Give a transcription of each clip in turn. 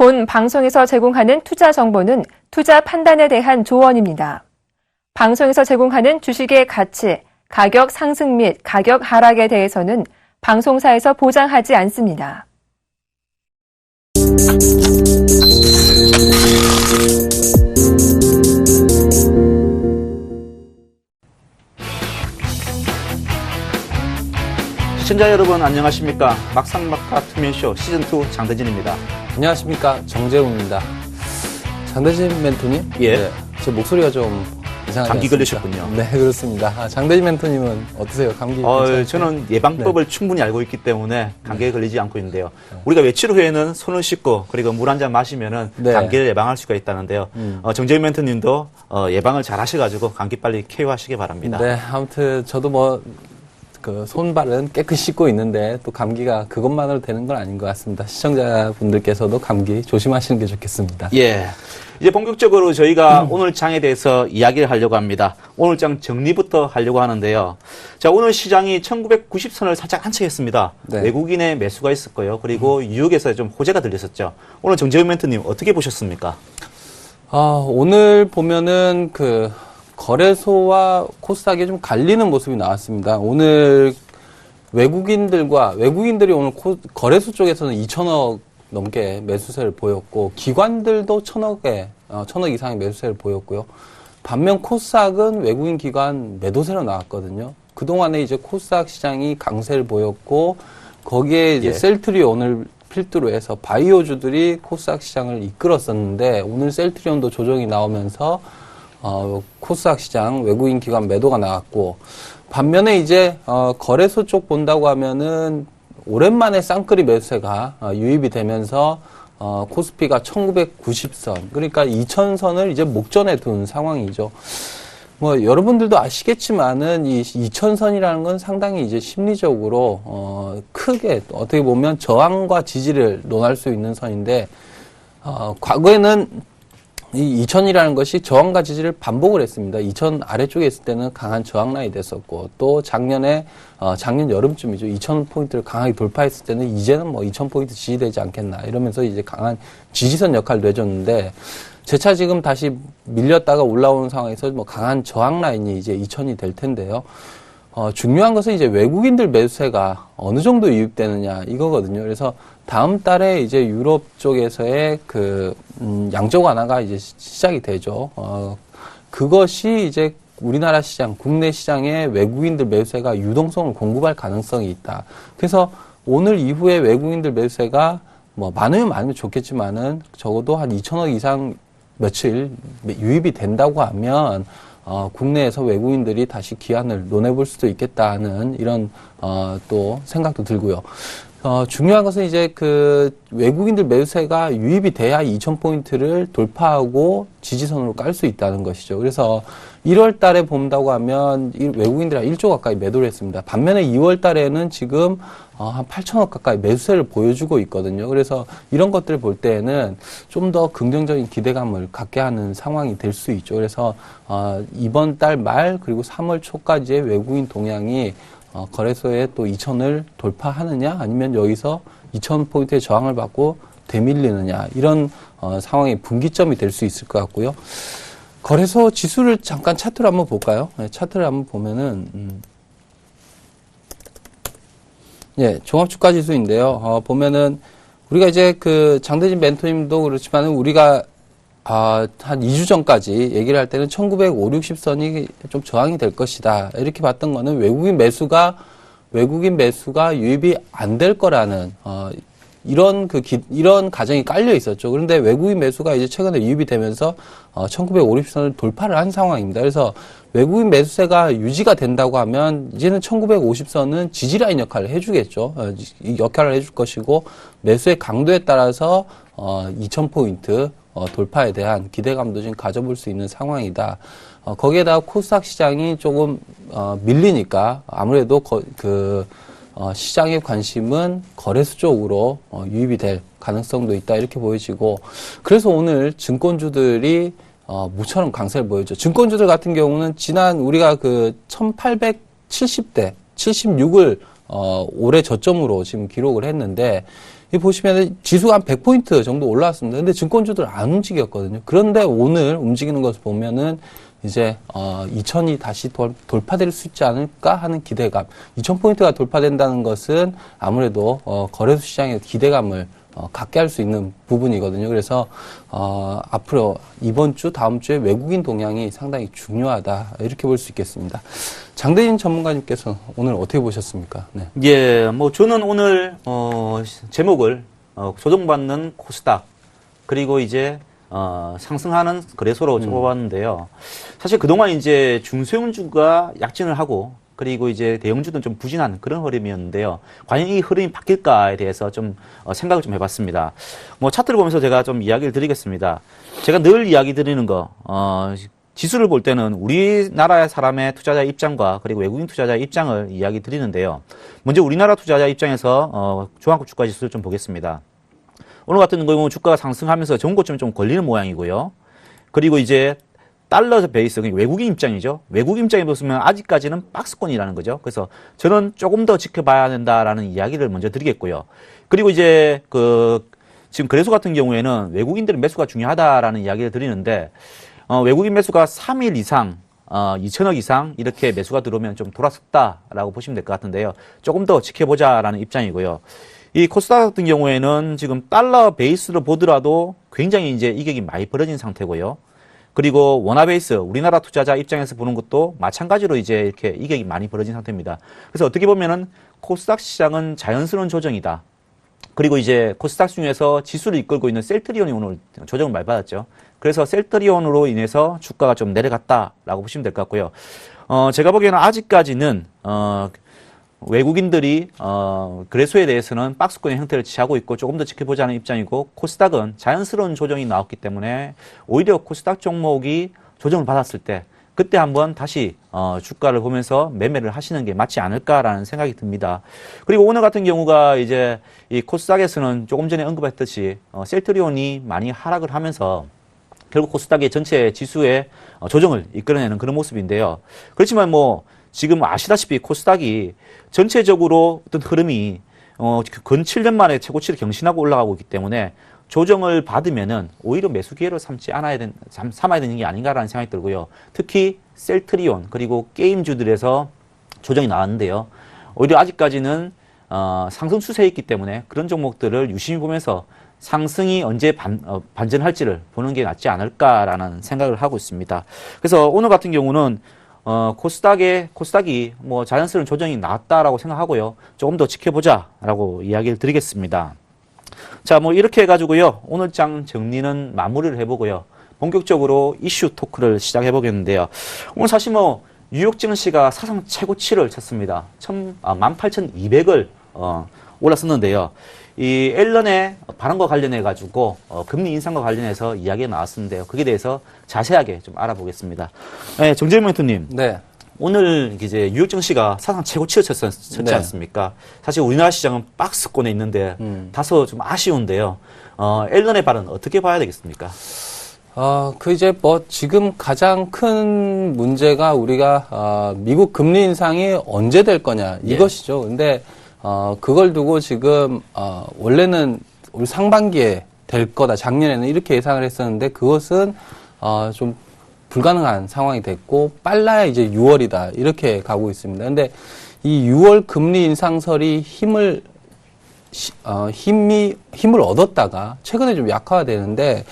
본 방송에서 제공하는 투자 정보는 투자 판단에 대한 조언입니다. 방송에서 제공하는 주식의 가치, 가격 상승 및 가격 하락에 대해서는 방송사에서 보장하지 않습니다. 시청자 여러분 안녕하십니까. 막상막하 투면쇼 시즌2 장대진입니다. 안녕하십니까. 정재웅입니다. 장대진 멘토님? 예. 네, 제 목소리가 좀 이상하지 감기 않습니까? 걸리셨군요. 네, 그렇습니다. 장대진 멘토님은 어떠세요? 감기 괜찮으세요? 저는 예방법을 충분히 알고 있기 때문에 감기에 걸리지 않고 있는데요. 우리가 외출 후에는 손을 씻고 그리고 물 한 잔 마시면은 감기를 예방할 수가 있다는데요. 정재윤 멘토님도 예방을 잘 하셔가지고 감기 빨리 케어하시기 바랍니다. 네, 아무튼 저도 손발은 깨끗이 씻고 있는데 또 감기가 그것만으로 되는 건 아닌 것 같습니다. 시청자분들께서도 감기 조심하시는 게 좋겠습니다. 예. 이제 본격적으로 저희가 오늘 장에 대해서 이야기를 하려고 합니다. 오늘 장 정리부터 하려고 하는데요. 자, 오늘 시장이 1990선을 살짝 안착했습니다. 네. 외국인의 매수가 있었고요. 그리고 뉴욕에서 좀 호재가 들렸었죠. 오늘 정재훈 멘토님 어떻게 보셨습니까? 오늘 보면은 거래소와 코스닥이 좀 갈리는 모습이 나왔습니다. 오늘 외국인들이 오늘 거래소 쪽에서는 2천억 넘게 매수세를 보였고, 기관들도 1,000억 이상의 매수세를 보였고요. 반면 코스닥은 외국인 기관 매도세로 나왔거든요. 그동안에 이제 코스닥 시장이 강세를 보였고, 거기에 이제 셀트리 오늘 필두로 해서 바이오주들이 코스닥 시장을 이끌었었는데, 오늘 셀트리온도 조정이 나오면서 코스닥 시장 외국인 기관 매도가 나왔고, 반면에 이제 거래소 쪽 본다고 하면은 오랜만에 쌍끌이 매수세가 유입이 되면서 코스피가 1990선, 그러니까 2000선을 이제 목전에 둔 상황이죠. 여러분들도 아시겠지만은 이 2000선이라는 건 상당히 이제 심리적으로 크게 어떻게 보면 저항과 지지를 논할 수 있는 선인데, 과거에는 이 2000이라는 것이 저항과 지지를 반복을 했습니다. 2000 아래쪽에 있을 때는 강한 저항 라인이 됐었고, 또 작년 여름쯤이죠. 2000포인트를 강하게 돌파했을 때는 이제는 2000포인트 지지되지 않겠나 이러면서 이제 강한 지지선 역할을 내줬는데, 재차 지금 다시 밀렸다가 올라오는 상황에서 강한 저항 라인이 이제 2000이 될 텐데요. 중요한 것은 이제 외국인들 매수세가 어느 정도 유입되느냐 이거거든요. 그래서 다음 달에 이제 유럽 쪽에서의 양적 완화가 이제 시작이 되죠. 그것이 이제 우리나라 시장, 국내 시장의 외국인들 매수세가 유동성을 공급할 가능성이 있다. 그래서 오늘 이후에 외국인들 매수세가 많으면 좋겠지만은 적어도 한 2천억 이상 며칠 유입이 된다고 하면 국내에서 외국인들이 다시 기한을 논해볼 수도 있겠다는 이런 또 생각도 들고요. 중요한 것은 이제 외국인들 매수세가 유입이 돼야 2,000포인트를 돌파하고 지지선으로 깔 수 있다는 것이죠. 그래서 1월 달에 본다고 하면 외국인들이 1조 가까이 매도를 했습니다. 반면에 2월 달에는 지금 한 8천억 가까이 매수세를 보여주고 있거든요. 그래서 이런 것들을 볼 때에는 좀 더 긍정적인 기대감을 갖게 하는 상황이 될 수 있죠. 그래서 이번 달 말 그리고 3월 초까지의 외국인 동향이 거래소에 또 2천을 돌파하느냐 아니면 여기서 2,000포인트의 저항을 받고 되밀리느냐 이런 상황의 분기점이 될 수 있을 것 같고요. 거래소 지수를 잠깐 차트를 한번 볼까요? 네, 차트를 한번 보면은 종합주가 지수인데요. 보면은 우리가 이제 장대진 멘토님도 그렇지만 우리가 한 2주 전까지 얘기를 할 때는 1950, 60선이 좀 저항이 될 것이다. 이렇게 봤던 거는 외국인 매수가 유입이 안 될 거라는, 이런 가정이 깔려 있었죠. 그런데 외국인 매수가 이제 최근에 유입이 되면서 1950선을 돌파를 한 상황입니다. 그래서 외국인 매수세가 유지가 된다고 하면 이제는 1950선은 지지라인 역할을 해주겠죠. 이 역할을 해줄 것이고 매수의 강도에 따라서 2000포인트 돌파에 대한 기대감도 지금 가져볼 수 있는 상황이다. 거기에다가 코스닥 시장이 조금 밀리니까 아무래도 시장의 관심은 거래소 쪽으로 유입이 될 가능성도 있다 이렇게 보여지고, 그래서 오늘 증권주들이 모처럼 강세를 보여줘. 증권주들 같은 경우는 지난 우리가 1870대 76을 올해 저점으로 지금 기록을 했는데, 이 보시면 지수가 한 100포인트 정도 올라왔습니다. 근데 증권주들 안 움직였거든요. 그런데 오늘 움직이는 것을 보면은 이제 2000이 다시 돌파될 수 있지 않을까 하는 기대감. 2000포인트가 돌파된다는 것은 아무래도 거래소 시장의 기대감을 갖게 할 수 있는 부분이거든요. 그래서 앞으로 이번 주, 다음 주에 외국인 동향이 상당히 중요하다 이렇게 볼 수 있겠습니다. 장대진 전문가님께서 오늘 어떻게 보셨습니까? 네. 예, 뭐 저는 오늘 제목을 조정받는 코스닥 그리고 이제 상승하는 거래소로 적어봤는데요. 사실 그동안 이제 중소형주가 약진을 하고 그리고 이제 대형주는 좀 부진한 그런 흐름이었는데요. 과연 이 흐름이 바뀔까에 대해서 좀 생각을 좀 해봤습니다. 뭐 차트를 보면서 제가 좀 이야기를 드리겠습니다. 제가 늘 이야기 드리는 거, 지수를 볼 때는 우리나라 사람의 투자자 입장과 그리고 외국인 투자자 입장을 이야기 드리는데요. 먼저 우리나라 투자자 입장에서 종합국 주가 지수를 좀 보겠습니다. 오늘 같은 경우 주가가 상승하면서 전고점이 좀 걸리는 모양이고요. 그리고 이제 달러 베이스, 외국인 입장이죠. 외국인 입장에 보시면 아직까지는 박스권이라는 거죠. 그래서 저는 조금 더 지켜봐야 된다라는 이야기를 먼저 드리겠고요. 그리고 이제 지금 거래소 같은 경우에는 외국인들의 매수가 중요하다라는 이야기를 드리는데, 외국인 매수가 3일 이상, 2천억 이상 이렇게 매수가 들어오면 좀 돌아섰다라고 보시면 될 것 같은데요. 조금 더 지켜보자라는 입장이고요. 이 코스닥 같은 경우에는 지금 달러 베이스로 보더라도 굉장히 이제 이격이 많이 벌어진 상태고요. 그리고 원화 베이스, 우리나라 투자자 입장에서 보는 것도 마찬가지로 이제 이렇게 이격이 많이 벌어진 상태입니다. 그래서 어떻게 보면은 코스닥 시장은 자연스러운 조정이다. 그리고 이제 코스닥 중에서 지수를 이끌고 있는 셀트리온이 오늘 조정을 많이 받았죠. 그래서 셀트리온으로 인해서 주가가 좀 내려갔다라고 보시면 될 것 같고요. 제가 보기에는 아직까지는 외국인들이 거래소에 대해서는 박스권의 형태를 취하고 있고 조금 더 지켜보자는 입장이고, 코스닥은 자연스러운 조정이 나왔기 때문에 오히려 코스닥 종목이 조정을 받았을 때 그때 한번 다시 주가를 보면서 매매를 하시는 게 맞지 않을까라는 생각이 듭니다. 그리고 오늘 같은 경우가 이제 이 코스닥에서는 조금 전에 언급했듯이 셀트리온이 많이 하락을 하면서 결국 코스닥의 전체 지수의 조정을 이끌어내는 그런 모습인데요. 그렇지만 뭐 지금 아시다시피 코스닥이 전체적으로 어떤 흐름이 근 7년 만에 최고치를 경신하고 올라가고 있기 때문에 조정을 받으면은 오히려 매수 기회로 삼아야 되는 게 아닌가라는 생각이 들고요. 특히 셀트리온 그리고 게임주들에서 조정이 나왔는데요. 오히려 아직까지는 상승 추세에 있기 때문에 그런 종목들을 유심히 보면서 상승이 언제 반전할지를 보는 게 낫지 않을까라는 생각을 하고 있습니다. 그래서 오늘 같은 경우는 코스닥이 뭐 자연스러운 조정이 나왔다라고 생각하고요. 조금 더 지켜보자라고 이야기를 드리겠습니다. 자, 뭐 이렇게 해가지고요. 오늘 장 정리는 마무리를 해보고요. 본격적으로 이슈 토크를 시작해 보겠는데요. 오늘 사실 뭐 뉴욕 증시가 사상 최고치를 쳤습니다. 18,200을 올랐었는데요. 이 앨런의 발언과 관련해 가지고 금리 인상과 관련해서 이야기가 나왔었는데요. 거기에 대해서 자세하게 좀 알아보겠습니다. 네, 정재윤 멘토님. 네. 오늘 이제 뉴욕 증시가 사상 최고치를 쳤지 네. 않습니까? 사실 우리나라 시장은 박스권에 있는데 다소 좀 아쉬운데요. 앨런의 발언 어떻게 봐야 되겠습니까? 이제 뭐 지금 가장 큰 문제가 우리가 미국 금리 인상이 언제 될 거냐 이것이죠. 근데 그걸 두고 지금 원래는 올 상반기에 될 거다. 작년에는 이렇게 예상을 했었는데 그것은 좀 불가능한 상황이 됐고 빨라야 이제 6월이다. 이렇게 가고 있습니다. 근데 이 6월 금리 인상설이 힘을 얻었다가 최근에 좀 약화되는데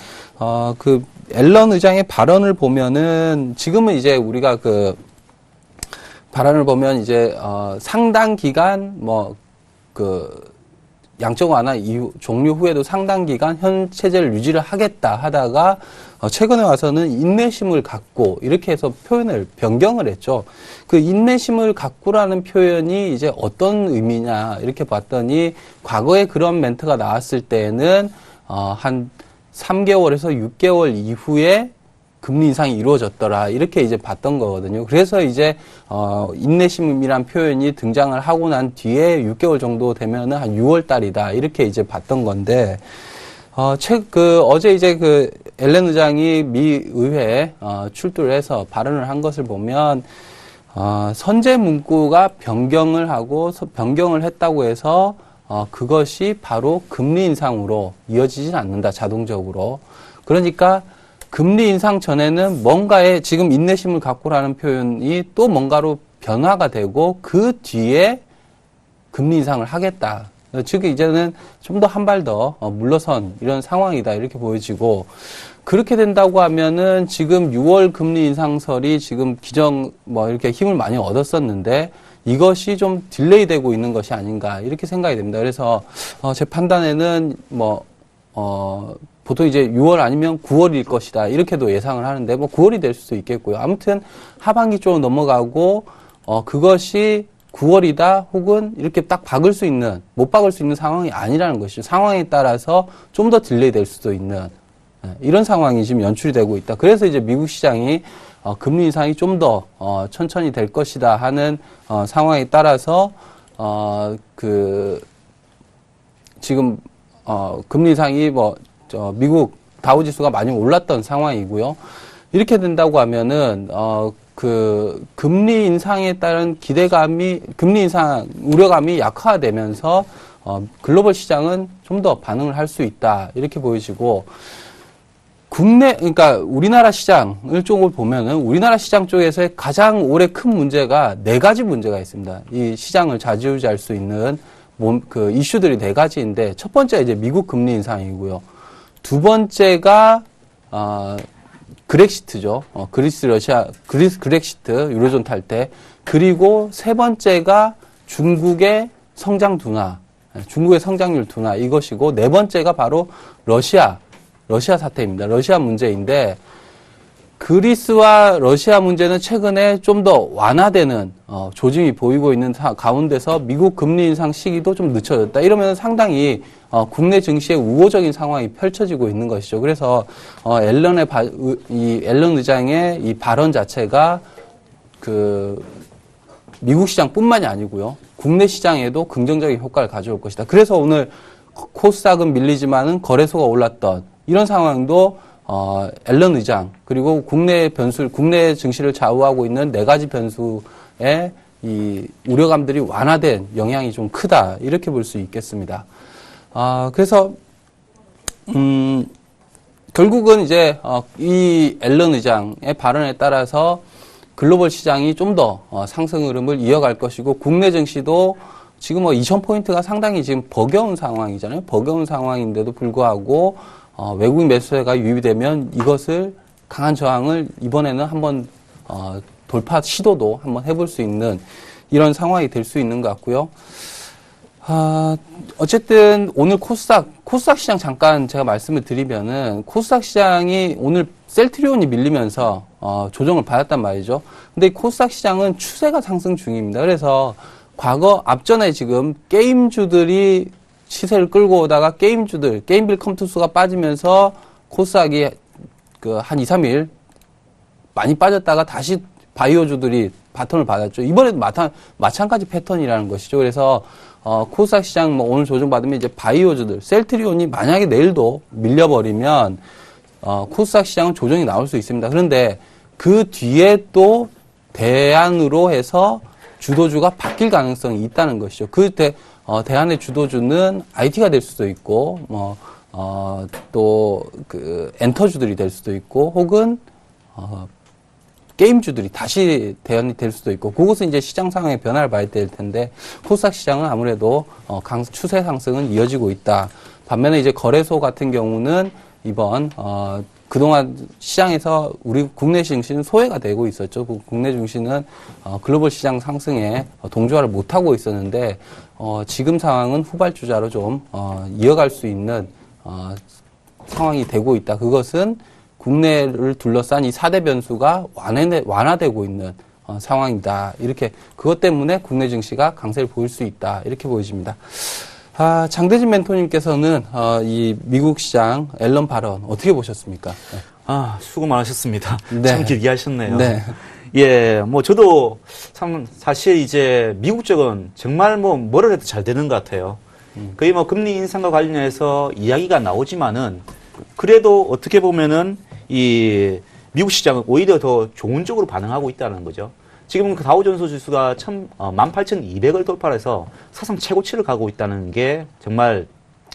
그 앨런 의장의 발언을 보면은 지금은 이제 우리가 그 발언을 보면 이제 상당 기간 양적 완화 이후 종료 후에도 상당 기간 현 체제를 유지를 하겠다 하다가 최근에 와서는 인내심을 갖고 이렇게 해서 표현을 변경을 했죠. 그 인내심을 갖고라는 표현이 이제 어떤 의미냐 이렇게 봤더니 과거에 그런 멘트가 나왔을 때에는 한 3개월에서 6개월 이후에 금리 인상이 이루어졌더라 이렇게 이제 봤던 거거든요. 그래서 이제 인내심이란 표현이 등장을 하고 난 뒤에 6개월 정도 되면은 한 6월 달이다 이렇게 이제 봤던 건데 어제 이제 그 앨런 의장이 미 의회에 출두를 해서 발언을 한 것을 보면 선제 문구가 변경을 했다고 해서 그것이 바로 금리 인상으로 이어지진 않는다, 자동적으로. 그러니까 금리 인상 전에는 뭔가의 지금 인내심을 갖고라는 표현이 또 뭔가로 변화가 되고 그 뒤에 금리 인상을 하겠다. 즉 이제는 좀 더 한 발 더 물러선 이런 상황이다 이렇게 보여지고 그렇게 된다고 하면은 지금 6월 금리 인상설이 지금 이렇게 힘을 많이 얻었었는데 이것이 좀 딜레이 되고 있는 것이 아닌가 이렇게 생각이 됩니다. 그래서 제 판단에는 보통 이제 6월 아니면 9월일 것이다 이렇게도 예상을 하는데 9월이 될 수도 있겠고요. 아무튼 하반기 쪽으로 넘어가고 그것이 9월이다 혹은 이렇게 딱 못 박을 수 있는 상황이 아니라는 것이죠. 상황에 따라서 좀 더 딜레이 될 수도 있는 이런 상황이 지금 연출이 되고 있다. 그래서 이제 미국 시장이 금리 인상이 좀 더 천천히 될 것이다 하는 상황에 따라서 지금 금리 인상이 미국 다우지수가 많이 올랐던 상황이고요. 이렇게 된다고 하면은 금리 인상에 따른 금리 인상 우려감이 약화되면서 글로벌 시장은 좀 더 반응을 할 수 있다 이렇게 보여지고. 그러니까 우리나라 시장을 쪽을 보면은 우리나라 시장 쪽에서의 가장 올해 큰 문제가 4가지 문제가 있습니다. 이 시장을 좌지우지할 수 있는 이슈들이 4가지인데 첫 번째가 이제 미국 금리 인상이고요. 두 번째가 그렉시트죠. 그렉시트 유로존 탈퇴. 그리고 세 번째가 중국의 성장 둔화, 중국의 성장률 둔화 이것이고 네 번째가 바로 러시아 사태입니다. 러시아 문제인데 그리스와 러시아 문제는 최근에 좀 더 완화되는 조짐이 보이고 있는 가운데서 미국 금리 인상 시기도 좀 늦춰졌다. 이러면 상당히 국내 증시에 우호적인 상황이 펼쳐지고 있는 것이죠. 그래서 앨런 의장의 이 발언 자체가 미국 시장뿐만이 아니고요. 국내 시장에도 긍정적인 효과를 가져올 것이다. 그래서 오늘 코스닥은 밀리지만은 거래소가 올랐던 이런 상황도 앨런 의장 그리고 국내 증시를 좌우하고 있는 4가지 변수의 이 우려감들이 완화된 영향이 좀 크다 이렇게 볼 수 있겠습니다. 그래서 결국은 이제 이 앨런 의장의 발언에 따라서 글로벌 시장이 좀 더 상승 흐름을 이어갈 것이고 국내 증시도 지금 2,000포인트가 상당히 지금 버거운 상황이잖아요. 버거운 상황인데도 불구하고 외국인 매수세가 유입이 되면 이것을 강한 저항을 이번에는 한번 돌파 시도도 한번 해볼 수 있는 이런 상황이 될 수 있는 것 같고요. 어쨌든 오늘 코스닥 시장 잠깐 제가 말씀을 드리면은 코스닥 시장이 오늘 셀트리온이 밀리면서 조정을 받았단 말이죠. 근데 이 코스닥 시장은 추세가 상승 중입니다. 그래서 앞전에 지금 게임주들이 시세를 끌고 오다가 게임빌 컴투스가 빠지면서 코스닥이 한 2, 3일 많이 빠졌다가 다시 바이오주들이 바톤을 받았죠. 이번에도 마찬가지 패턴이라는 것이죠. 그래서 코스닥 시장 오늘 조정받으면 이제 바이오주들, 셀트리온이 만약에 내일도 밀려버리면 코스닥 시장은 조정이 나올 수 있습니다. 그런데 그 뒤에 또 대안으로 해서 주도주가 바뀔 가능성이 있다는 것이죠. 대안의 주도주는 IT가 될 수도 있고, 엔터주들이 될 수도 있고, 혹은, 게임주들이 다시 대안이 될 수도 있고, 그것은 이제 시장 상황의 변화를 봐야 될 텐데, 코스닥 시장은 아무래도, 추세 상승은 이어지고 있다. 반면에 이제 거래소 같은 경우는 이번, 그동안 시장에서 우리 국내 증시는 소외가 되고 있었죠. 국내 증시는 글로벌 시장 상승에 동조화를 못하고 있었는데 지금 상황은 후발주자로 좀 이어갈 수 있는 상황이 되고 있다. 그것은 국내를 둘러싼 이 4대 변수가 완화되고 있는 상황이다. 이렇게 그것 때문에 국내 증시가 강세를 보일 수 있다. 이렇게 보여집니다. 장대진 멘토님께서는 이 미국 시장 앨런 발언 어떻게 보셨습니까? 네. 수고 많으셨습니다. 네. 참 길게 하셨네요. 네. 예, 저도 참 사실 이제 미국 쪽은 정말 뭐를 해도 잘 되는 것 같아요. 거의 금리 인상과 관련해서 이야기가 나오지만은 그래도 어떻게 보면은 이 미국 시장은 오히려 더 좋은 쪽으로 반응하고 있다는 거죠. 지금 그 다우존스 지수가 18,200을 돌파해서 사상 최고치를 가고 있다는 게 정말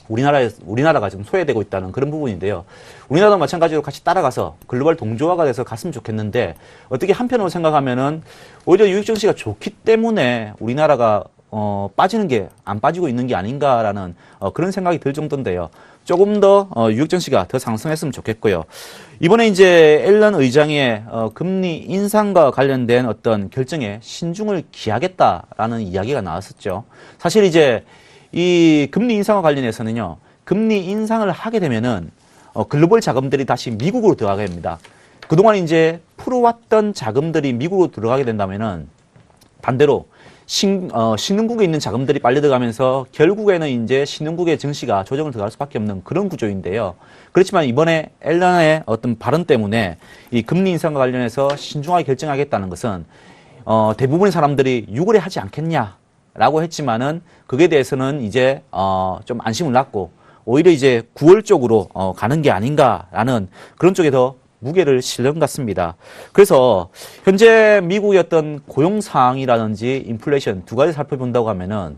우리나라가 지금 소외되고 있다는 그런 부분인데요. 우리나라도 마찬가지로 같이 따라가서 글로벌 동조화가 돼서 갔으면 좋겠는데 어떻게 한편으로 생각하면은 오히려 유역 증시가 좋기 때문에 우리나라가 빠지는 게 안 빠지고 있는 게 아닌가라는 그런 생각이 들 정도인데요. 조금 더 유역 증시가 더 상승했으면 좋겠고요. 이번에 이제 앨런 의장의 금리 인상과 관련된 어떤 결정에 신중을 기하겠다라는 이야기가 나왔었죠. 사실 이제 이 금리 인상과 관련해서는요, 금리 인상을 하게 되면은 글로벌 자금들이 다시 미국으로 들어가게 됩니다. 그동안 이제 풀어왔던 자금들이 미국으로 들어가게 된다면은 반대로 신흥국에 있는 자금들이 빨리 들어가면서 결국에는 이제 신흥국의 증시가 조정을 들어갈 수밖에 없는 그런 구조인데요. 그렇지만 이번에 앨런의 어떤 발언 때문에 이 금리 인상과 관련해서 신중하게 결정하겠다는 것은 대부분의 사람들이 6월에 하지 않겠냐. 라고 했지만은 그에 대해서는 이제 좀 안심을 낳고 오히려 이제 9월 쪽으로 가는 게 아닌가라는 그런 쪽에 더 무게를 실는 것 같습니다. 그래서 현재 미국의 어떤 고용 상황이라든지 인플레이션 두 가지 살펴본다고 하면은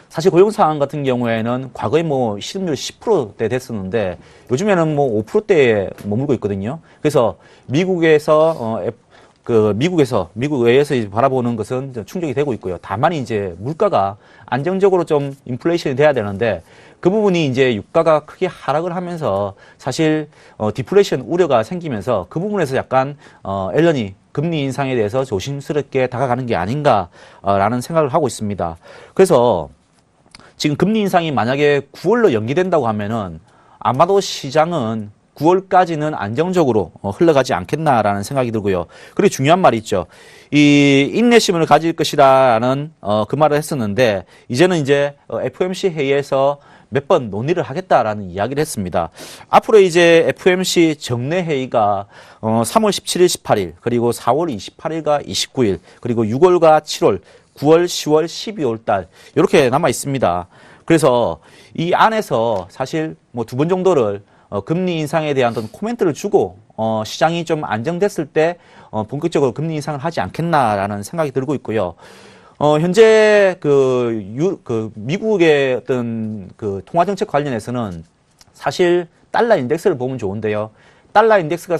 사실 고용 상황 같은 경우에는 과거에 뭐 실업률 10%대 됐었는데 요즘에는 뭐 5%대에 머물고 있거든요. 그래서 미국 외에서 이제 바라보는 것은 충족이 되고 있고요. 다만 이제 물가가 안정적으로 좀 인플레이션이 돼야 되는데 그 부분이 이제 유가가 크게 하락을 하면서 사실 디플레이션 우려가 생기면서 그 부분에서 약간 앨런이 금리 인상에 대해서 조심스럽게 다가가는 게 아닌가라는 생각을 하고 있습니다. 그래서 지금 금리 인상이 만약에 9월로 연기된다고 하면은 아마도 시장은 9월까지는 안정적으로 흘러가지 않겠나라는 생각이 들고요. 그리고 중요한 말이 있죠. 이 인내심을 가질 것이라는 그 말을 했었는데 이제는 이제 FOMC 회의에서 몇 번 논의를 하겠다라는 이야기를 했습니다. 앞으로 이제 FOMC 정례 회의가 3월 17일, 18일, 그리고 4월 28일과 29일, 그리고 6월과 7월, 9월, 10월, 12월 달 이렇게 남아 있습니다. 그래서 이 안에서 사실 뭐 2번 정도를 금리 인상에 대한 어떤 코멘트를 주고 시장이 좀 안정됐을 때 본격적으로 금리 인상을 하지 않겠나라는 생각이 들고 있고요. 현재 미국의 어떤 그 통화 정책 관련해서는 사실 달러 인덱스를 보면 좋은데요. 달러 인덱스가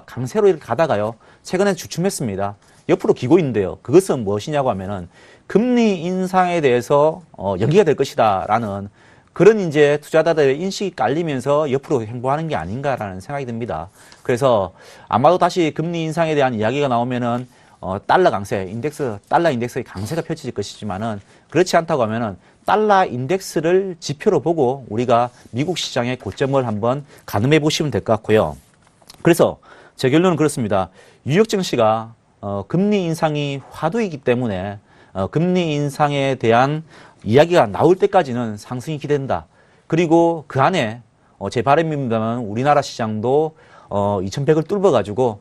강세로 이렇게 가다가요. 최근에 주춤했습니다. 옆으로 기고 있는데요. 그것은 무엇이냐고 하면은 금리 인상에 대해서 연기가 될 것이다라는 그런 이제 투자자들의 인식이 깔리면서 옆으로 행보하는 게 아닌가라는 생각이 듭니다. 그래서 아마도 다시 금리 인상에 대한 이야기가 나오면은 달러 인덱스의 강세가 펼쳐질 것이지만은 그렇지 않다고 하면은 달러 인덱스를 지표로 보고 우리가 미국 시장의 고점을 한번 가늠해 보시면 될 것 같고요. 그래서 제 결론은 그렇습니다. 뉴욕 증시가 금리 인상이 화두이기 때문에 금리 인상에 대한 이야기가 나올 때까지는 상승이 기대된다. 그리고 그 안에 제 바람입니다만 우리나라 시장도 2100을 뚫어가지고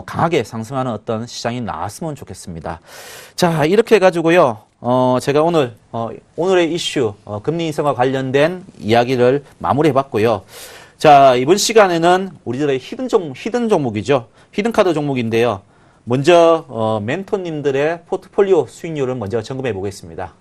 강하게 상승하는 어떤 시장이 나왔으면 좋겠습니다. 자, 이렇게 해가지고요. 제가 오늘의 이슈 금리 인상과 관련된 이야기를 마무리해봤고요. 자, 이번 시간에는 우리들의 히든 종목이죠. 히든 카드 종목인데요. 먼저 멘토님들의 포트폴리오 수익률을 먼저 점검해 보겠습니다.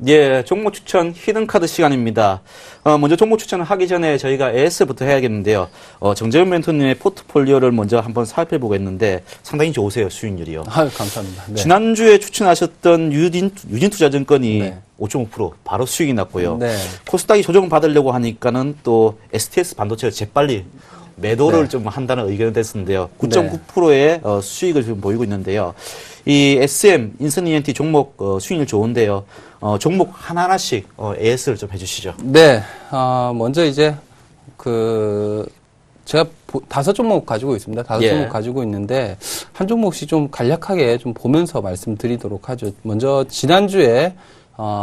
예, 종목 추천 히든카드 시간입니다. 먼저 종목 추천을 하기 전에 저희가 AS부터 해야겠는데요. 정재훈 멘토님의 포트폴리오를 먼저 한번 살펴보겠는데 상당히 좋으세요, 수익률이요. 아유, 감사합니다. 네. 지난주에 추천하셨던 유진투자증권이 네. 5.5% 바로 수익이 났고요. 네. 코스닥이 조정 받으려고 하니까는 또 STS 반도체가 재빨리 매도를 네. 좀 한다는 의견이 됐었는데요. 9.9%의 수익을 지금 보이고 있는데요. 이 SM, 인선 ENT 종목 수익률 좋은데요. 종목 하나하나씩 AS를 좀 해주시죠. 네, 먼저 이제 제가 5종목 가지고 있습니다. 5종목 예. 가지고 있는데 한 종목씩 좀 간략하게 좀 보면서 말씀드리도록 하죠. 먼저 지난주에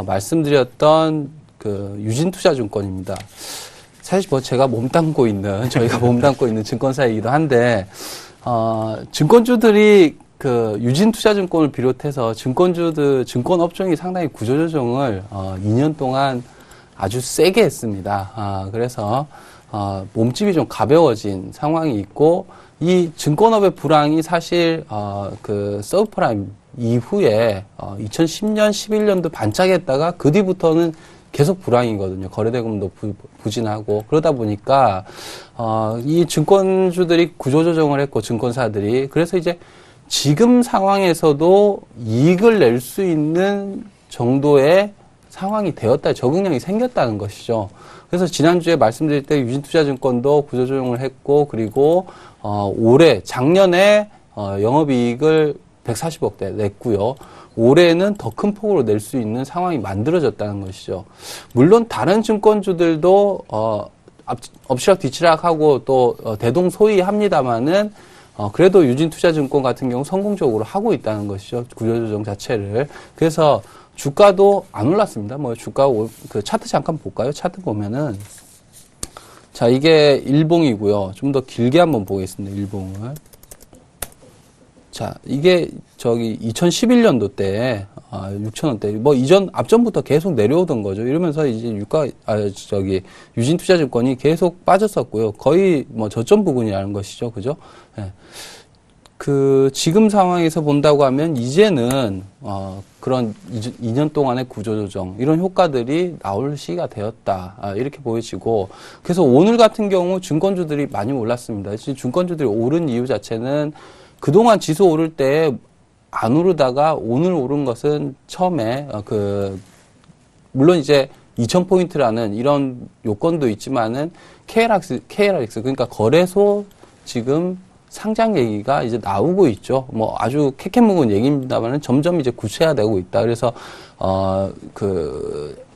말씀드렸던 그 유진투자증권입니다. 사실 뭐 제가 저희가 몸담고 있는 증권사이기도 한데 증권주들이 그 유진투자증권을 비롯해서 증권업종이 상당히 구조조정을 2년 동안 아주 세게 했습니다. 그래서 몸집이 좀 가벼워진 상황이 있고 이 증권업의 불황이 사실 그 서브프라임 이후에 2010년, 11년도 반짝했다가 그 뒤부터는 계속 불황이거든요. 거래대금도 부진하고 그러다 보니까 이 증권주들이 구조조정을 했고 증권사들이 그래서 이제 지금 상황에서도 이익을 낼 수 있는 정도의 상황이 되었다, 적응력이 생겼다는 것이죠. 그래서 지난주에 말씀드릴 때 유진투자증권도 구조조정을 했고, 그리고 작년에 영업이익을 140억대 냈고요. 올해는 더 큰 폭으로 낼 수 있는 상황이 만들어졌다는 것이죠. 물론 다른 증권주들도 엎치락 뒤치락하고 또 대동소이합니다마는 그래도 유진투자증권 같은 경우 성공적으로 하고 있다는 것이죠. 구조조정 자체를. 그래서 주가도 안 올랐습니다. 주가 그 차트 잠깐 볼까요? 차트 보면은 자, 이게 일봉이고요. 좀 더 길게 한번 보겠습니다. 일봉을. 자, 이게 2011년도 때 6,000원대 앞전부터 계속 내려오던 거죠. 이러면서 이제 유진투자증권이 계속 빠졌었고요. 거의 저점 부근이라는 것이죠. 그죠? 예. 지금 상황에서 본다고 하면 이제는 그런 2년 동안의 구조조정 이런 효과들이 나올 시기가 되었다. 이렇게 보여지고 그래서 오늘 같은 경우 증권주들이 많이 올랐습니다. 증권주들이 오른 이유 자체는 그동안 지수 오를 때 안 오르다가 오늘 오른 것은 처음에 물론 이제 2000포인트라는 이런 요건도 있지만은 KRX 그러니까 거래소 지금 상장 얘기가 이제 나오고 있죠. 아주 캐캐묵은 얘기입니다만은 점점 이제 구체화되고 있다. 그래서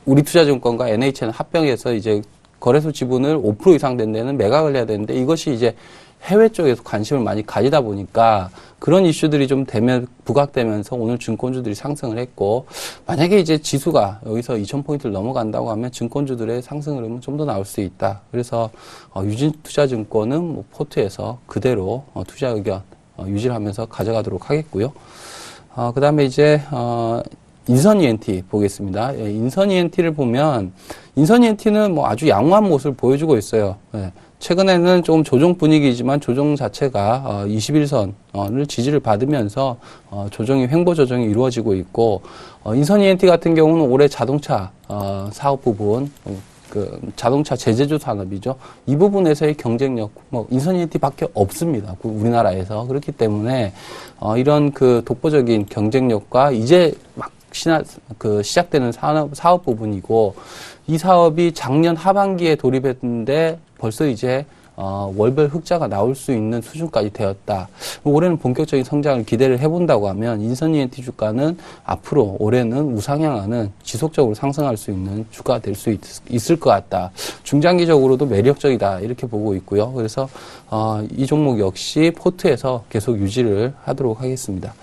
우리투자증권과 NHN 합병해서 이제 거래소 지분을 5% 이상 된 데는 매각을 해야 되는데 이것이 이제 해외 쪽에서 관심을 많이 가지다 보니까 그런 이슈들이 좀 부각되면서 오늘 증권주들이 상승을 했고 만약에 이제 지수가 여기서 2000포인트를 넘어간다고 하면 증권주들의 상승 흐름은 좀 더 나올 수 있다. 그래서 유진투자증권은 포트에서 그대로 투자 의견 유지를 하면서 가져가도록 하겠고요. 그 다음에 이제 인선 ENT 보겠습니다. 예, 인선 ENT를 보면 인선 ENT는 아주 양호한 모습을 보여주고 있어요. 예. 최근에는 조금 조정 분위기이지만 조정 자체가 21선을 지지를 받으면서 횡보 조정이 이루어지고 있고 인선 ENT 같은 경우는 올해 자동차 사업 부분 자동차 제재조 산업이죠. 이 부분에서의 경쟁력 인선 ENT밖에 없습니다. 우리나라에서. 그렇기 때문에 이런 독보적인 경쟁력과 이제 막 시작되는 사업 부분이고 이 사업이 작년 하반기에 돌입했는데 벌써 이제 월별 흑자가 나올 수 있는 수준까지 되었다. 올해는 본격적인 성장을 기대를 해본다고 하면 인선 ENT 주가는 앞으로 올해는 우상향하는 지속적으로 상승할 수 있는 주가가 될 수 있을 것 같다. 중장기적으로도 매력적이다 이렇게 보고 있고요. 그래서 이 종목 역시 포트에서 계속 유지를 하도록 하겠습니다.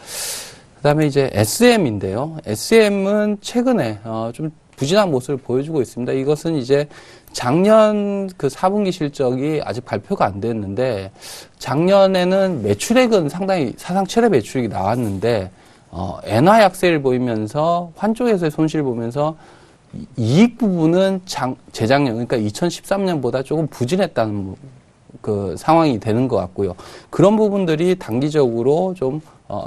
그다음에 이제 SM인데요. SM은 최근에 좀 부진한 모습을 보여주고 있습니다. 이것은 이제 작년 4분기 실적이 아직 발표가 안 됐는데 작년에는 매출액은 상당히 사상 최대 매출액이 나왔는데 엔화 약세를 보이면서 환쪽에서의 손실을 보면서 이익 부분은 재작년 그러니까 2013년보다 조금 부진했다는 상황이 되는 것 같고요. 그런 부분들이 단기적으로 좀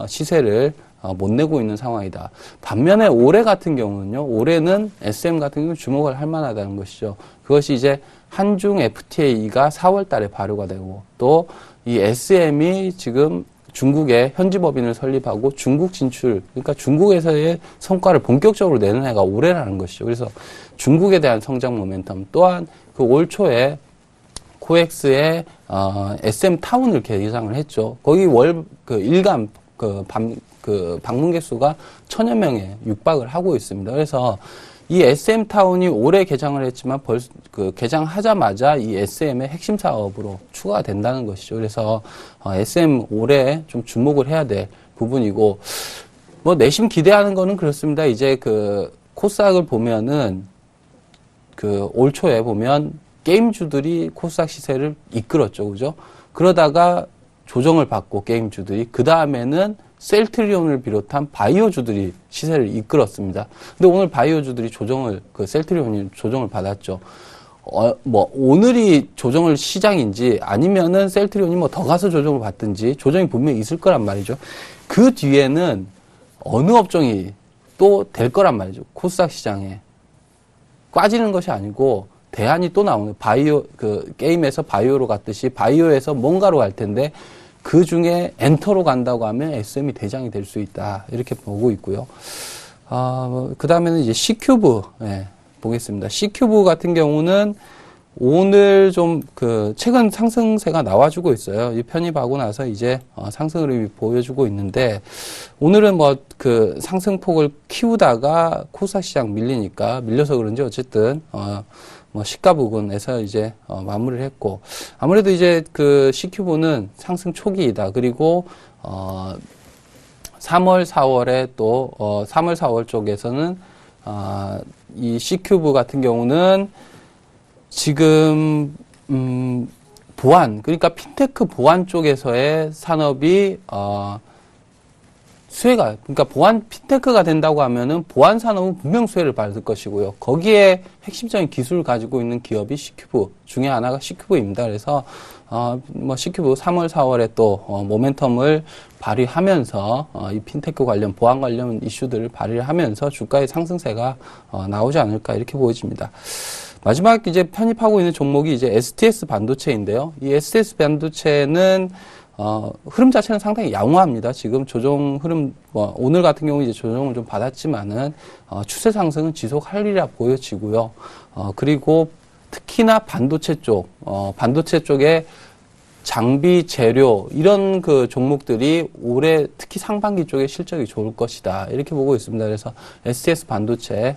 시세를 못 내고 있는 상황이다. 반면에 올해 같은 경우는요, 올해는 SM 같은 경우는 주목을 할 만하다는 것이죠. 그것이 이제 한중 FTA가 4월 달에 발효가 되고, 또 이 SM이 지금 중국에 현지 법인을 설립하고 중국 진출, 그러니까 중국에서의 성과를 본격적으로 내는 해가 올해라는 것이죠. 그래서 중국에 대한 성장 모멘텀, 또한 그 올 초에 코엑스의 SM 타운을 개장을 했죠. 거기 일간 방문객 수가 1,000여 명에 육박을 하고 있습니다. 그래서 이 SM 타운이 올해 개장을 했지만 개장하자마자 이 SM의 핵심 사업으로 추가가 된다는 것이죠. 그래서 SM 올해 좀 주목을 해야 될 부분이고, 뭐 내심 기대하는 거는 그렇습니다. 이제 그 코스닥을 보면은 올 초에 보면 게임주들이 코스닥 시세를 이끌었죠, 그죠? 그러다가 조정을 받고 게임주들이 그 다음에는 셀트리온을 비롯한 바이오주들이 시세를 이끌었습니다. 근데 오늘 바이오주들이 셀트리온이 조정을 받았죠. 오늘이 조정을 시장인지 아니면은 셀트리온이 뭐 더 가서 조정을 받든지 조정이 분명히 있을 거란 말이죠. 그 뒤에는 어느 업종이 또 될 거란 말이죠. 코스닥 시장에. 빠지는 것이 아니고 대안이 또 나오는 게임에서 바이오로 갔듯이 바이오에서 뭔가로 갈 텐데 그 중에 엔터로 간다고 하면 SM이 대장이 될 수 있다. 이렇게 보고 있고요. 그 다음에는 이제 C큐브, 보겠습니다. C큐브 같은 경우는 오늘 좀 최근 상승세가 나와주고 있어요. 이 편입하고 나서 이제 상승 흐름이 보여주고 있는데, 오늘은 상승폭을 키우다가 코스닥 시장 밀려서 그런지 어쨌든, 시가 부근에서 이제 마무리를 했고, 아무래도 이제 C큐브는 상승 초기이다. 그리고 3월, 4월에 또 3월, 4월 쪽에서는 이 C큐브 같은 경우는 지금 보안, 그러니까 핀테크 보안 쪽에서의 산업이 그러니까 보안 핀테크가 된다고 하면은 보안 산업은 분명 수혜를 받을 것이고요. 거기에 핵심적인 기술을 가지고 있는 기업이 C큐브 중에 하나가 C큐브입니다. 그래서 C큐브 3월, 4월에 또 모멘텀을 발휘하면서 이 핀테크 관련 보안 관련 이슈들을 발휘하면서 주가의 상승세가 나오지 않을까 이렇게 보여집니다. 마지막 이제 편입하고 있는 종목이 이제 STS 반도체인데요. 이 STS 반도체는 흐름 자체는 상당히 양호합니다. 지금 조정 흐름, 오늘 같은 경우 이제 조정을 좀 받았지만은, 추세 상승은 지속하리라 보여지고요. 그리고 특히나 반도체 쪽에 장비, 재료, 이런 종목들이 올해 특히 상반기 쪽에 실적이 좋을 것이다. 이렇게 보고 있습니다. 그래서 STS 반도체,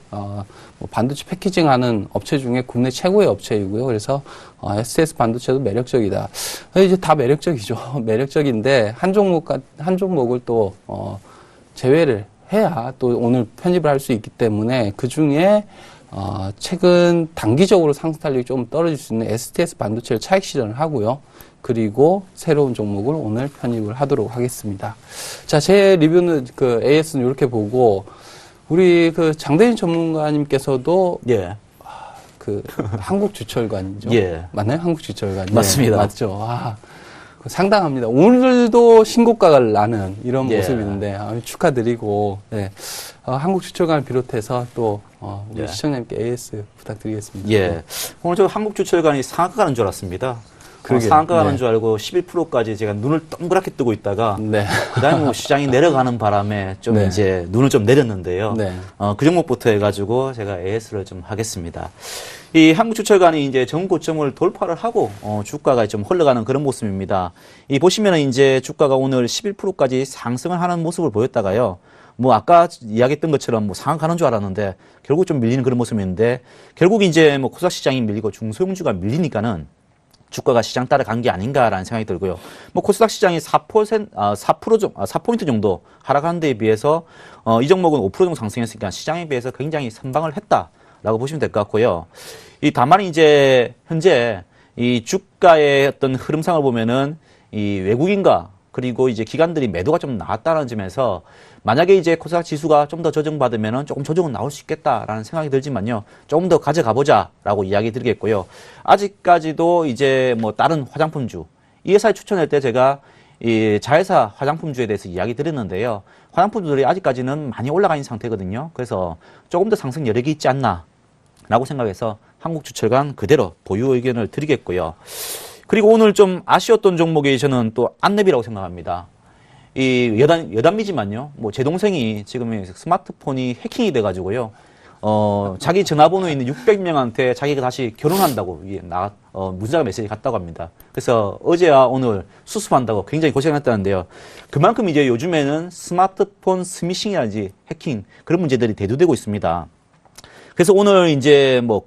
반도체 패키징 하는 업체 중에 국내 최고의 업체이고요. 그래서 STS 반도체도 매력적이다. 이제 다 매력적이죠. 매력적인데, 한 종목을 또, 제외를 해야 또 오늘 편입을 할 수 있기 때문에 그 중에 최근 단기적으로 상승 탄력이 좀 떨어질 수 있는 STS 반도체를 차익 실현을 하고요. 그리고 새로운 종목을 오늘 편입을 하도록 하겠습니다. 자, 제 리뷰는 AS는 이렇게 보고, 우리 장대인 전문가님께서도 예. 한국주철관이죠. 예. 맞나요? 한국주철관. 맞습니다. 네, 맞죠. 상당합니다. 오늘도 신고가를 나는 이런 모습인데, 축하드리고, 한국주철관을 비롯해서 또, 우리 시청자님께 AS 부탁드리겠습니다. 예. 오늘 저 한국주철관이 상한가 가는 줄 알았습니다. 상한가 가는 줄 알고 11%까지 제가 눈을 동그랗게 뜨고 있다가 그다음에 시장이 내려가는 바람에 좀 이제 눈을 좀 내렸는데요. 그 종목부터 해가지고 제가 AS를 좀 하겠습니다. 이 한국주철관이 이제 전고점을 돌파를 하고 주가가 좀 흘러가는 그런 모습입니다. 이 보시면은 이제 주가가 오늘 11%까지 상승을 하는 모습을 보였다가요. 아까 이야기했던 것처럼 상한가 가는 줄 알았는데 결국 좀 밀리는 그런 모습인데, 결국 이제 코스닥 시장이 밀리고 중소형주가 밀리니까는 주가가 시장 따라간 게 아닌가라는 생각이 들고요. 코스닥 시장이 4포인트 정도 하락하는 데에 비해서, 이 종목은 5% 정도 상승했으니까 시장에 비해서 굉장히 선방을 했다라고 보시면 될 것 같고요. 다만 이제, 현재 이 주가의 어떤 흐름상을 보면은 이 외국인과 그리고 이제 기관들이 매도가 좀 나왔다는 점에서, 만약에 이제 코스닥 지수가 좀 더 조정받으면은 조금 조정은 나올 수 있겠다라는 생각이 들지만요. 조금 더 가져가보자라고 이야기 드리겠고요. 아직까지도 이제 다른 화장품주, 이 회사에 추천할 때 제가 이 자회사 화장품주에 대해서 이야기 드렸는데요. 화장품주들이 아직까지는 많이 올라가 있는 상태거든요. 그래서 조금 더 상승 여력이 있지 않나 라고 생각해서 한국주철강 그대로 보유 의견을 드리겠고요. 그리고 오늘 좀 아쉬웠던 종목이 저는 또 안랩이라고 생각합니다. 이 여담이지만요. 뭐 제 동생이 지금 스마트폰이 해킹이 돼가지고요. 자기 전화번호에 있는 600명한테 자기가 다시 결혼한다고 문자 메시지 갔다고 합니다. 그래서 어제와 오늘 수습한다고 굉장히 고생을 했다는데요. 그만큼 이제 요즘에는 스마트폰 스미싱이라든지 해킹 그런 문제들이 대두되고 있습니다. 그래서 오늘 이제 뭐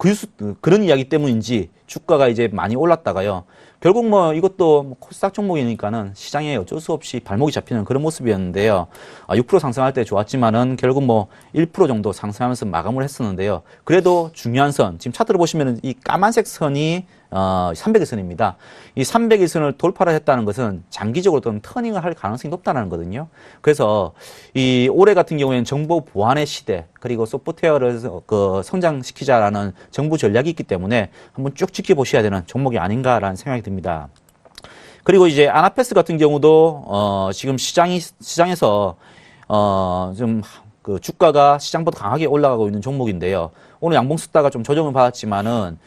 그런 이야기 때문인지 주가가 이제 많이 올랐다가요. 결국 뭐 이것도 뭐 코스닥 종목이니까는 시장에 어쩔 수 없이 발목이 잡히는 그런 모습이었는데요. 6% 상승할 때 좋았지만은 결국 뭐 1% 정도 상승하면서 마감을 했었는데요. 그래도 중요한 선, 지금 차트를 보시면은 이 까만색 선이 300일선입니다. 이 300일선을 돌파를 했다는 것은 장기적으로 어떤 터닝을 할 가능성이 높다는 거거든요. 그래서 이 올해 같은 경우에는 정보 보안의 시대, 그리고 소프트웨어를 성장시키자라는 정부 전략이 있기 때문에 한번 쭉 지켜보셔야 되는 종목이 아닌가라는 생각이 듭니다. 그리고 이제 아나페스 같은 경우도 지금 시장에서 좀 그 주가가 시장보다 강하게 올라가고 있는 종목인데요. 오늘 양봉 숫자가 좀 조정을 받았지만은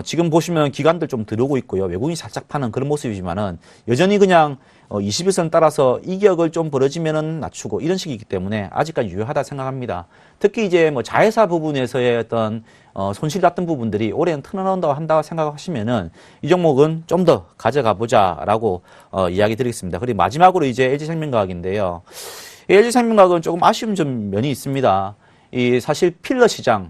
지금 보시면 기관들 좀 들어오고 있고요. 외국인이 살짝 파는 그런 모습이지만은 여전히 그냥 21선 따라서 이격을 좀 벌어지면은 낮추고 이런 식이기 때문에 아직까지 유효하다 생각합니다. 특히 이제 뭐 자회사 부분에서의 어떤 손실 났던 부분들이 올해는 턴어라운드 한다고 생각하시면은 이 종목은 좀 더 가져가 보자라고 이야기 드리겠습니다. 그리고 마지막으로 이제 LG생명과학인데요. LG생명과학은 조금 아쉬운 면이 있습니다. 이 사실 필러 시장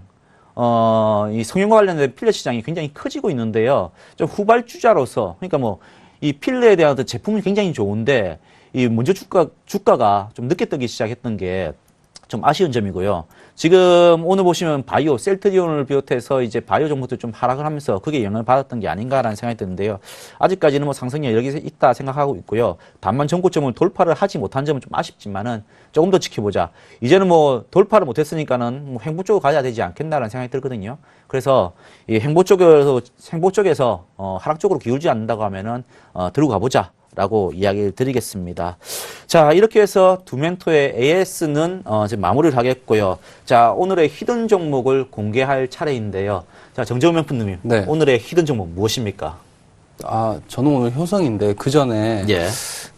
이 성형과 관련된 필러 시장이 굉장히 커지고 있는데요. 좀 후발주자로서, 그러니까 뭐, 이 필러에 대한 제품이 굉장히 좋은데, 이 먼저 주가가 좀 늦게 뜨기 시작했던 게 좀 아쉬운 점이고요. 지금 오늘 보시면 바이오, 셀트리온을 비롯해서 이제 바이오 종목도 좀 하락을 하면서 그게 영향을 받았던 게 아닌가라는 생각이 드는데요. 아직까지는 뭐 상승이 여러 개 있다 생각하고 있고요. 다만 전고점을 돌파를 하지 못한 점은 좀 아쉽지만은 조금 더 지켜보자. 이제는 뭐 돌파를 못했으니까는 뭐 행보 쪽으로 가야 되지 않겠나라는 생각이 들거든요. 그래서 이 행보 쪽에서 하락 쪽으로 기울지 않는다고 하면은 들고 가보자. 라고 이야기를 드리겠습니다. 자, 이렇게 해서 두 멘토의 AS는 이제 마무리를 하겠고요. 자, 오늘의 히든 종목을 공개할 차례인데요. 자, 정재훈 명품님, 네. 오늘의 히든 종목 무엇입니까? 저는 오늘 효성인데 그 전에 예.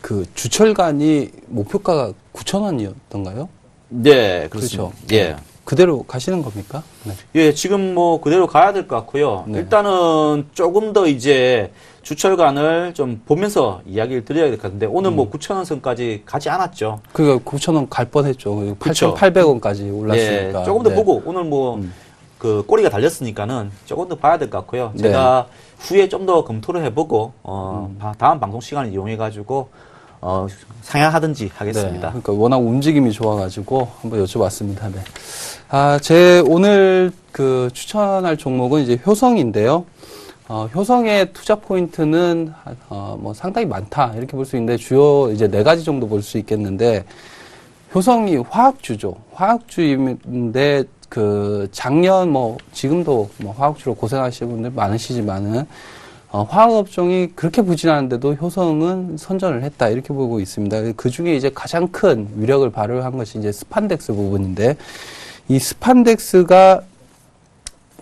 그 주철간이 목표가가 9,000원이었던가요? 네, 그렇죠. 예. 그대로 가시는 겁니까? 네. 예, 지금 뭐 그대로 가야 될 것 같고요. 네. 일단은 조금 더 이제 주철간을 좀 보면서 이야기를 드려야 될 것 같은데 오늘 뭐 9,000원 선까지 가지 않았죠. 그러니까 9,000원 갈 뻔했죠. 그쵸. 8,800원까지 올랐으니까. 예, 조금 더 네. 보고 오늘 뭐 그 꼬리가 달렸으니까는 조금 더 봐야 될 것 같고요. 제가 후에 좀 더 검토를 해보고 다음 방송 시간을 이용해가지고 상향하든지 하겠습니다. 네, 그러니까 워낙 움직임이 좋아가지고 한번 여쭤봤습니다. 네. 제 오늘 그 추천할 종목은 이제 효성인데요. 효성의 투자 포인트는 뭐 상당히 많다 이렇게 볼 수 있는데 주요 이제 4가지 정도 볼 수 있겠는데 효성이 화학주죠. 화학주인데 그 작년 뭐 지금도 뭐 화학주로 고생하시는 분들 많으시지만은 화학업종이 그렇게 부진하는데도 효성은 선전을 했다 이렇게 보고 있습니다. 그 중에 이제 가장 큰 위력을 발휘한 것이 이제 스판덱스 부분인데 이 스판덱스가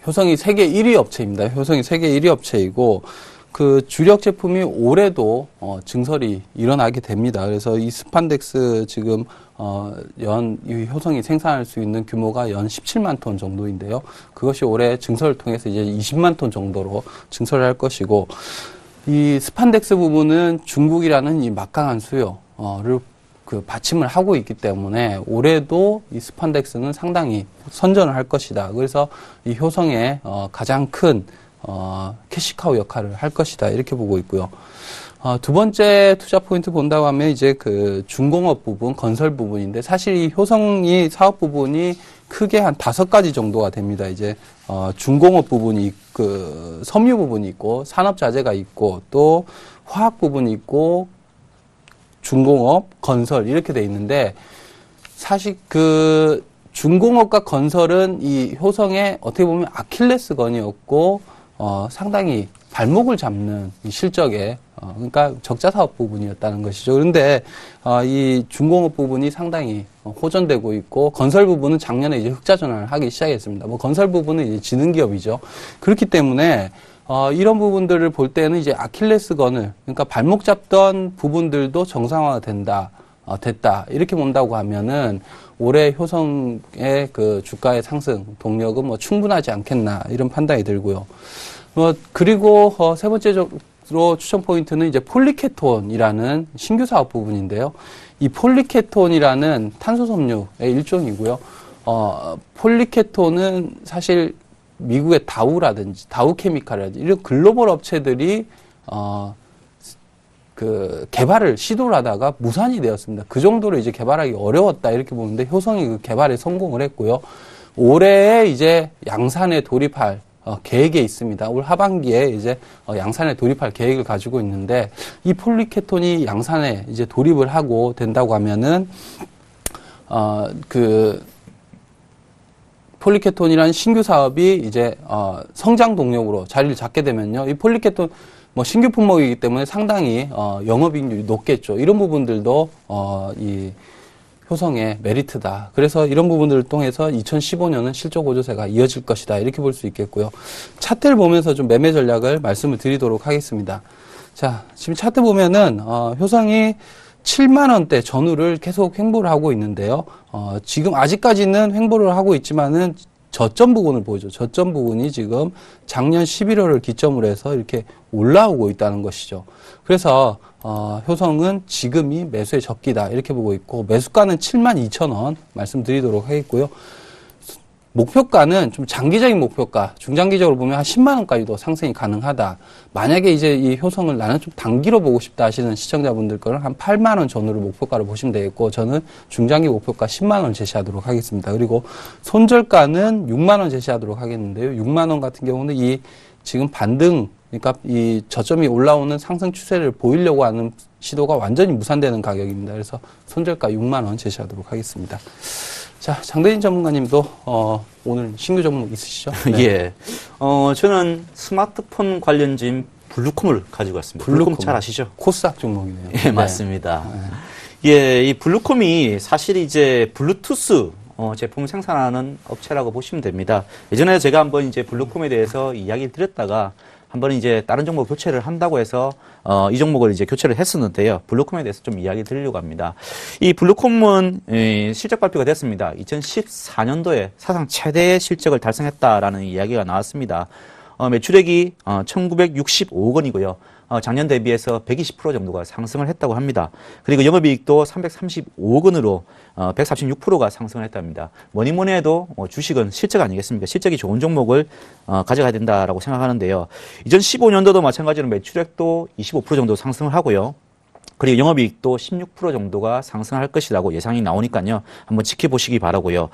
효성이 세계 1위 업체입니다. 효성이 세계 1위 업체이고 그 주력 제품이 올해도 증설이 일어나게 됩니다. 그래서 이 스판덱스 지금 이 효성이 생산할 수 있는 규모가 연 17만 톤 정도인데요. 그것이 올해 증설을 통해서 이제 20만 톤 정도로 증설을 할 것이고 이 스판덱스 부분은 중국이라는 이 막강한 수요를 그 받침을 하고 있기 때문에 올해도 이 스판덱스는 상당히 선전을 할 것이다. 그래서 이 효성의 가장 큰 캐시카우 역할을 할 것이다. 이렇게 보고 있고요. 두 번째 투자 포인트 본다고 하면 이제 그 중공업 부분, 건설 부분인데 사실 이 효성이 사업 부분이 크게 한 5가지 정도가 됩니다. 이제 중공업 부분이 그 섬유 부분이 있고 산업자재가 있고 또 화학 부분이 있고 중공업, 건설 이렇게 돼 있는데 사실 그 중공업과 건설은 이 효성의 어떻게 보면 아킬레스건이었고 상당히 발목을 잡는 이 실적에 그러니까 적자 사업 부분이었다는 것이죠. 그런데 이 중공업 부분이 상당히 호전되고 있고 건설 부분은 작년에 이제 흑자 전환을 하기 시작했습니다. 뭐 건설 부분은 이제 지능 기업이죠. 그렇기 때문에 이런 부분들을 볼 때는 이제 아킬레스건을 그러니까 발목 잡던 부분들도 정상화가 됐다 이렇게 본다고 하면은 올해 효성의 그 주가의 상승 동력은 뭐 충분하지 않겠나 이런 판단이 들고요. 그리고 세 번째로 추천 포인트는 이제 폴리케톤이라는 신규 사업 부분인데요. 이 폴리케톤이라는 탄소섬유의 일종이고요. 폴리케톤은 사실 미국의 다우라든지 다우케미칼이라든지 이런 글로벌 업체들이 그 개발을 시도를 하다가 무산이 되었습니다. 그 정도로 이제 개발하기 어려웠다 이렇게 보는데 효성이 그 개발에 성공을 했고요. 올해에 이제 양산에 돌입할 계획에 있습니다. 올 하반기에 이제 양산에 돌입할 계획을 가지고 있는데 이 폴리케톤이 양산에 이제 돌입을 하고 된다고 하면은 그 폴리케톤이라는 신규 사업이 이제 성장 동력으로 자리를 잡게 되면요. 이 폴리케톤 뭐 신규 품목이기 때문에 상당히 영업이익률이 높겠죠. 이런 부분들도 이 효성의 메리트다. 그래서 이런 부분들을 통해서 2015년은 실적 호조세가 이어질 것이다. 이렇게 볼 수 있겠고요. 차트를 보면서 좀 매매 전략을 말씀을 드리도록 하겠습니다. 자, 지금 차트 보면은 효성이 7만 원대 전후를 계속 횡보를 하고 있는데요. 지금 아직까지는 횡보를 하고 있지만은 저점 부분을 보이죠. 저점 부분이 지금 작년 11월을 기점으로 해서 이렇게 올라오고 있다는 것이죠. 그래서 효성은 지금이 매수의 적기다 이렇게 보고 있고 매수가는 72,000원 말씀드리도록 하겠고요. 목표가는 좀 장기적인 목표가, 중장기적으로 보면 한 10만 원까지도 상승이 가능하다. 만약에 이제 이 효성을 나는 좀 단기로 보고 싶다 하시는 시청자분들 거는 한 8만 원 전후를 목표가로 보시면 되겠고 저는 중장기 목표가 10만 원 제시하도록 하겠습니다. 그리고 손절가는 6만 원 제시하도록 하겠는데요. 6만 원 같은 경우는 이 지금 반등, 그러니까 이 저점이 올라오는 상승 추세를 보이려고 하는 시도가 완전히 무산되는 가격입니다. 그래서 손절가 6만 원 제시하도록 하겠습니다. 자, 장대진 전문가님도 오늘 신규 종목 있으시죠? 네. 예. 저는 스마트폰 관련주인 블루콤을 가지고 왔습니다. 블루콤 잘 아시죠? 코스닥 종목이네요. 예, 맞습니다. 예, 이 블루콤이 사실 이제 블루투스 제품 생산하는 업체라고 보시면 됩니다. 예전에 제가 한번 이제 블루콤에 대해서 이야기를 드렸다가 한번 이제 다른 종목 교체를 한다고 해서 이 종목을 이제 교체를 했었는데요. 블루콤에 대해서 좀 이야기 드리려고 합니다. 이 블루콤은 실적 발표가 됐습니다. 2014년도에 사상 최대의 실적을 달성했다라는 이야기가 나왔습니다. 매출액이 1965억 원이고요. 작년 대비해서 120% 정도가 상승을 했다고 합니다. 그리고 영업이익도 335억 원으로 146%가 상승을 했답니다. 뭐니 뭐니 해도 주식은 실적 아니겠습니까? 실적이 좋은 종목을 가져가야 된다라고 생각하는데요. 2015년도도 마찬가지로 매출액도 25% 정도 상승을 하고요. 그리고 영업이익도 16% 정도가 상승할 것이라고 예상이 나오니까요. 한번 지켜보시기 바라고요.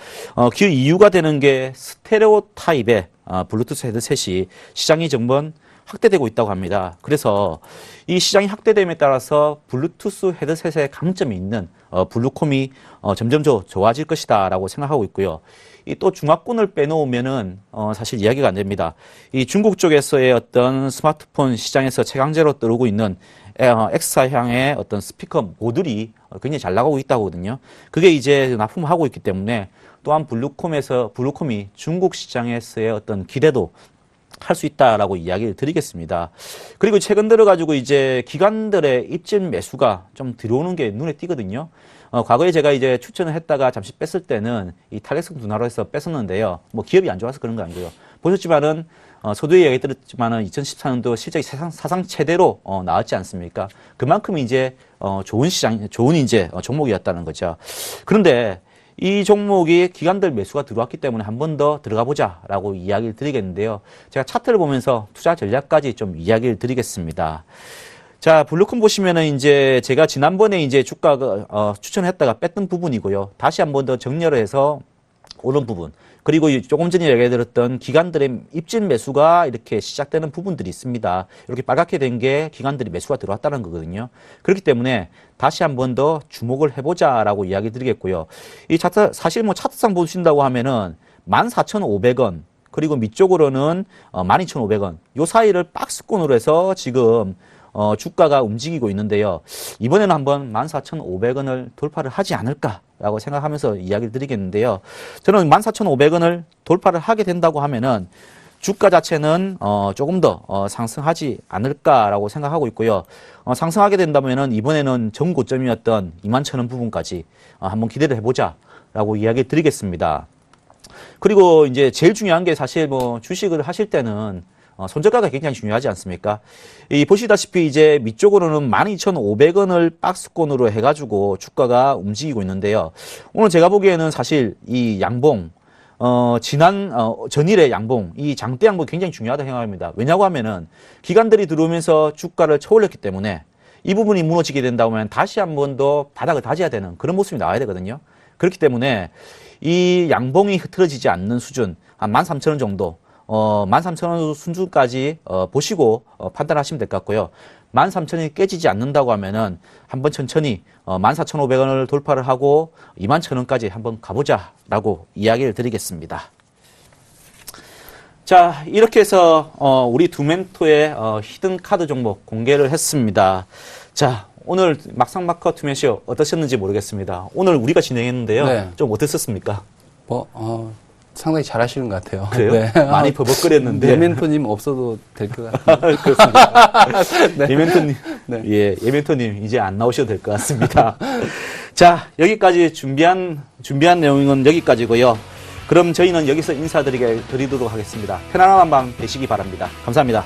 그 이유가 되는 게 스테레오 타입의 블루투스 헤드셋이 시장이 전번 확대되고 있다고 합니다. 그래서 이 시장이 확대됨에 따라서 블루투스 헤드셋의 강점이 있는 블루콤이 점점 좋아질 것이다 라고 생각하고 있고요. 이 또 중화권을 빼놓으면은 사실 이야기가 안 됩니다. 이 중국 쪽에서의 어떤 스마트폰 시장에서 최강제로 뜨고 있는 X사향의 어떤 스피커 모듈이 굉장히 잘 나가고 있다고 하거든요. 그게 이제 납품을 하고 있기 때문에 또한 블루콤이 중국 시장에서의 어떤 기대도 할 수 있다라고 이야기를 드리겠습니다. 그리고 최근 들어가지고 이제 기관들의 입진 매수가 좀 들어오는 게 눈에 띄거든요. 과거에 제가 이제 추천을 했다가 잠시 뺐을 때는 이 타겟성 둔화로 해서 뺐었는데요. 뭐 기업이 안 좋아서 그런 거 아니고요. 보셨지만은 서두에 얘기 들었지만은 2014년도 실적이 사상 최대로 나왔지 않습니까? 그만큼 이제 좋은 이제 종목이었다는 거죠. 그런데 이 종목이 기관들 매수가 들어왔기 때문에 한 번 더 들어가 보자라고 이야기를 드리겠는데요. 제가 차트를 보면서 투자 전략까지 좀 이야기를 드리겠습니다. 자, 블루콤 보시면은 이제 제가 지난번에 이제 주가가 추천했다가 뺐던 부분이고요. 다시 한 번 더 정렬을 해서 오른 부분. 그리고 조금 전에 얘기 드렸던 기관들의 입진 매수가 이렇게 시작되는 부분들이 있습니다. 이렇게 빨갛게 된 게 기관들이 매수가 들어왔다는 거거든요. 그렇기 때문에 다시 한 번 더 주목을 해보자라고 이야기 드리겠고요. 이 차트, 사실 뭐 차트상 보신다고 하면은 14,500원, 그리고 밑쪽으로는 12,500원. 요 사이를 박스권으로 해서 지금 주가가 움직이고 있는데요. 이번에는 한번 14,500원을 돌파를 하지 않을까라고 생각하면서 이야기를 드리겠는데요. 저는 14,500원을 돌파를 하게 된다고 하면은 주가 자체는 조금 더 상승하지 않을까라고 생각하고 있고요. 상승하게 된다면은 이번에는 전 고점이었던 21,000원 부분까지 한번 기대를 해보자라고 이야기 드리겠습니다. 그리고 이제 제일 중요한 게 사실 뭐 주식을 하실 때는 손절가가 굉장히 중요하지 않습니까? 보시다시피 이제 밑쪽으로는 12,500원을 박스권으로 해가지고 주가가 움직이고 있는데요. 오늘 제가 보기에는 사실 이 양봉 전일의 양봉, 이 장대 양봉이 굉장히 중요하다고 생각합니다. 왜냐고 하면은 기관들이 들어오면서 주가를 쳐올렸기 때문에 이 부분이 무너지게 된다면 다시 한 번 더 바닥을 다져야 되는 그런 모습이 나와야 되거든요. 그렇기 때문에 이 양봉이 흐트러지지 않는 수준, 한 13,000원 정도, 13,000원 수준까지 보시고 판단하시면 될 것 같고요. 13,000원이 깨지지 않는다고 하면은 한번 천천히 14,500원을 돌파를 하고 21,000원까지 한번 가보자라고 이야기를 드리겠습니다. 자, 이렇게 해서 우리 두 멘토의 히든 카드 종목 공개를 했습니다. 자, 오늘 막상막하 투맨쇼 어떠셨는지 모르겠습니다. 오늘 우리가 진행했는데요. 네. 좀 어땠었습니까? 상당히 잘하시는 것 같아요. 그래요? 네. 많이 버벅거렸는데. 예멘토님 없어도 될 것 같아요. 그렇습니다. 네. 예멘토님, 네. 예, 예멘토님 이제 안 나오셔도 될 것 같습니다. 자, 여기까지 준비한 내용은 여기까지고요. 그럼 저희는 여기서 인사드리도록 하겠습니다. 편안한 밤 되시기 바랍니다. 감사합니다.